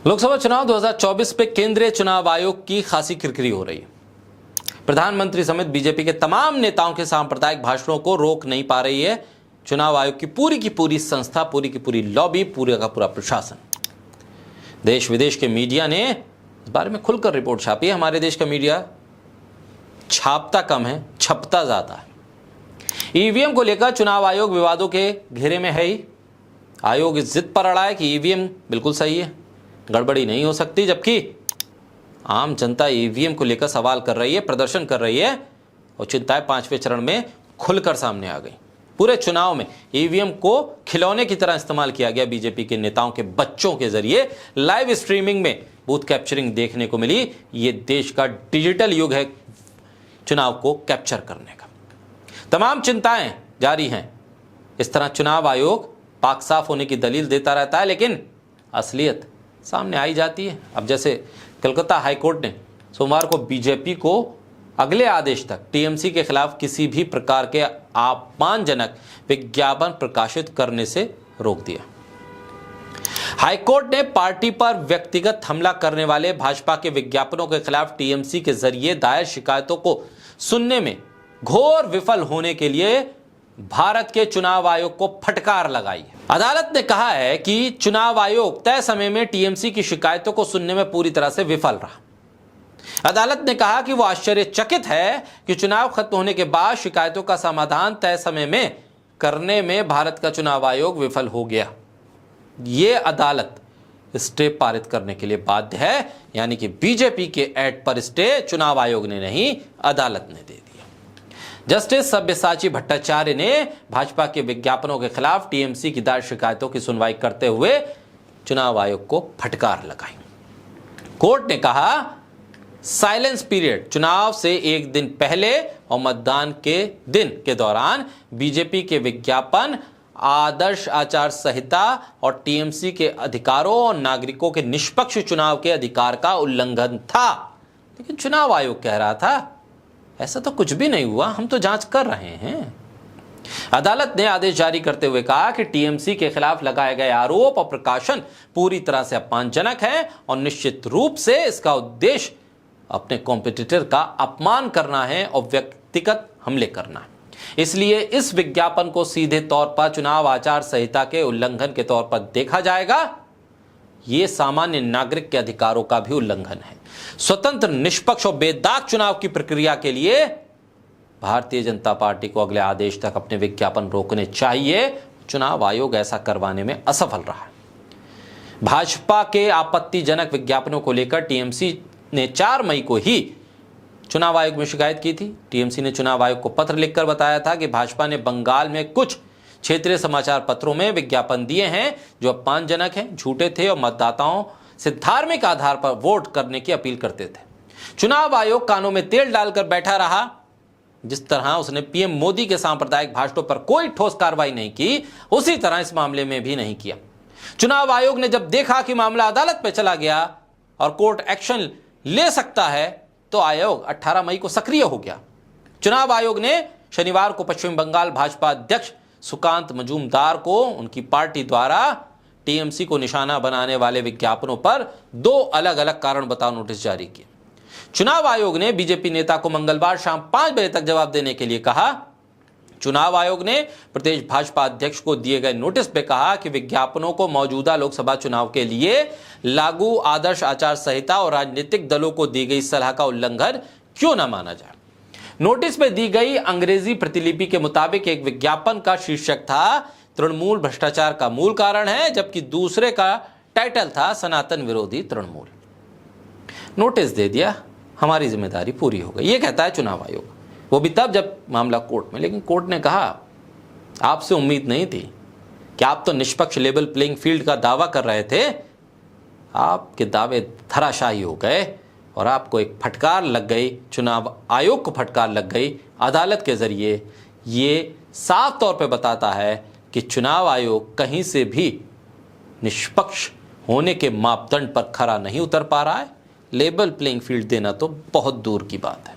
लोकसभा चुनाव 2024 पे केंद्रीय चुनाव आयोग की खासी किरकिरी हो रही है। प्रधानमंत्री समेत बीजेपी के तमाम नेताओं के सांप्रदायिक भाषणों को रोक नहीं पा रही है चुनाव आयोग की पूरी संस्था, पूरी की पूरी लॉबी, पूरा का पूरा प्रशासन। देश विदेश के मीडिया ने इस बारे में खुलकर रिपोर्ट छापी है। हमारे देश का मीडिया छापता कम है, छपता ज्यादा है। ईवीएम को लेकर चुनाव आयोग विवादों के घेरे में है ही। आयोग इस जिद पर अड़ा है कि ईवीएम बिल्कुल सही है, गड़बड़ी नहीं हो सकती, जबकि आम जनता ईवीएम को लेकर सवाल कर रही है, प्रदर्शन कर रही है और चिंताएं 5वें चरण में खुलकर सामने आ गई। पूरे चुनाव में ईवीएम को खिलौने की तरह इस्तेमाल किया गया। बीजेपी के नेताओं के बच्चों के जरिए लाइव स्ट्रीमिंग में बूथ कैप्चरिंग देखने को मिली। ये देश का डिजिटल युग है चुनाव को कैप्चर करने का। तमाम चिंताएं जारी हैं। इस तरह चुनाव आयोग पाक साफ होने की दलील देता रहता है, लेकिन असलियत सामने आई जाती है। अब जैसे कलकत्ता हाईकोर्ट ने सोमवार को बीजेपी को अगले आदेश तक टीएमसी के खिलाफ किसी भी प्रकार के अपमानजनक विज्ञापन प्रकाशित करने से रोक दिया। हाईकोर्ट ने पार्टी पर व्यक्तिगत हमला करने वाले भाजपा के विज्ञापनों के खिलाफ टीएमसी के जरिए दायर शिकायतों को सुनने में घोर विफल होने के लिए भारत के चुनाव आयोग को फटकार लगाई। अदालत ने कहा है कि चुनाव आयोग तय समय में टीएमसी की शिकायतों को सुनने में पूरी तरह से विफल रहा। अदालत ने कहा कि वो आश्चर्यचकित है कि चुनाव खत्म होने के बाद शिकायतों का समाधान तय समय में करने में भारत का चुनाव आयोग विफल हो गया। ये अदालत स्टे पारित करने के लिए बाध्य है, यानी कि बीजेपी के ऐड पर स्टे चुनाव आयोग ने नहीं, अदालत ने दे दिया। जस्टिस सब्यसाची भट्टाचार्य ने भाजपा के विज्ञापनों के खिलाफ टीएमसी की दायर शिकायतों की सुनवाई करते हुए चुनाव आयोग को फटकार लगाई। कोर्ट ने कहा, साइलेंस पीरियड चुनाव से एक दिन पहले और मतदान के दिन के दौरान बीजेपी के विज्ञापन आदर्श आचार संहिता और टीएमसी के अधिकारों और नागरिकों के निष्पक्ष चुनाव के अधिकार का उल्लंघन था। लेकिन चुनाव आयोग कह रहा था ऐसा तो कुछ भी नहीं हुआ, हम तो जांच कर रहे हैं। अदालत ने आदेश जारी करते हुए कहा कि टीएमसी के खिलाफ लगाए गए आरोप और प्रकाशन पूरी तरह से अपमानजनक है और निश्चित रूप से इसका उद्देश्य अपने कॉम्पिटिटर का अपमान करना है और व्यक्तिगत हमले करना है। इसलिए इस विज्ञापन को सीधे तौर पर चुनाव आचार संहिता के उल्लंघन के तौर पर देखा जाएगा। यह सामान्य नागरिक के अधिकारों का भी उल्लंघन है। स्वतंत्र, निष्पक्ष और बेदाग चुनाव की प्रक्रिया के लिए भारतीय जनता पार्टी को अगले आदेश तक अपने विज्ञापन रोकने चाहिए। चुनाव आयोग ऐसा करवाने में असफल रहा है। भाजपा के आपत्तिजनक विज्ञापनों को लेकर टीएमसी ने 4 मई को ही चुनाव आयोग में शिकायत की थी। टीएमसी ने चुनाव आयोग को पत्र लिखकर बताया था कि भाजपा ने बंगाल में कुछ क्षेत्रीय समाचार पत्रों में विज्ञापन दिए हैं जो अपमानजनक हैं, झूठे थे और मतदाताओं से धार्मिक आधार पर वोट करने की अपील करते थे। चुनाव आयोग कानों में तेल डालकर बैठा रहा। जिस तरह उसने पीएम मोदी के सांप्रदायिक भाषणों पर कोई ठोस कार्रवाई नहीं की, उसी तरह इस मामले में भी नहीं किया। चुनाव आयोग ने जब देखा कि मामला अदालत में चला गया और कोर्ट एक्शन ले सकता है, तो आयोग 18 मई को सक्रिय हो गया। चुनाव आयोग ने शनिवार को पश्चिम बंगाल भाजपा अध्यक्ष सुकांत मजूमदार को उनकी पार्टी द्वारा टीएमसी को निशाना बनाने वाले विज्ञापनों पर 2 अलग-अलग कारण बताओ नोटिस जारी किए। चुनाव आयोग ने बीजेपी नेता को मंगलवार शाम 5 बजे तक जवाब देने के लिए कहा। चुनाव आयोग ने प्रदेश भाजपा अध्यक्ष को दिए गए नोटिस में कहा कि विज्ञापनों को मौजूदा लोकसभा चुनाव के लिए लागू आदर्श आचार संहिता और राजनीतिक दलों को दी गई सलाह का उल्लंघन क्यों न माना जाए। नोटिस में दी गई अंग्रेजी प्रतिलिपि के मुताबिक एक विज्ञापन का शीर्षक था तृणमूल भ्रष्टाचार का मूल कारण है, जबकि दूसरे का टाइटल था सनातन विरोधी तृणमूल। नोटिस दे दिया, हमारी जिम्मेदारी पूरी हो गई, ये कहता है चुनाव आयोग। वो भी तब जब मामला कोर्ट में। लेकिन कोर्ट ने कहा आपसे उम्मीद नहीं थी कि आप तो निष्पक्ष लेवल प्लेइंग फील्ड का दावा कर रहे थे, आपके दावे धराशायी हो गए और आपको एक फटकार लग गई, चुनाव आयोग को फटकार लग गई अदालत के जरिए। ये साफ तौर पे बताता है कि चुनाव आयोग कहीं से भी निष्पक्ष होने के मापदंड पर खरा नहीं उतर पा रहा है। लेवल प्लेइंग फील्ड देना तो बहुत दूर की बात है।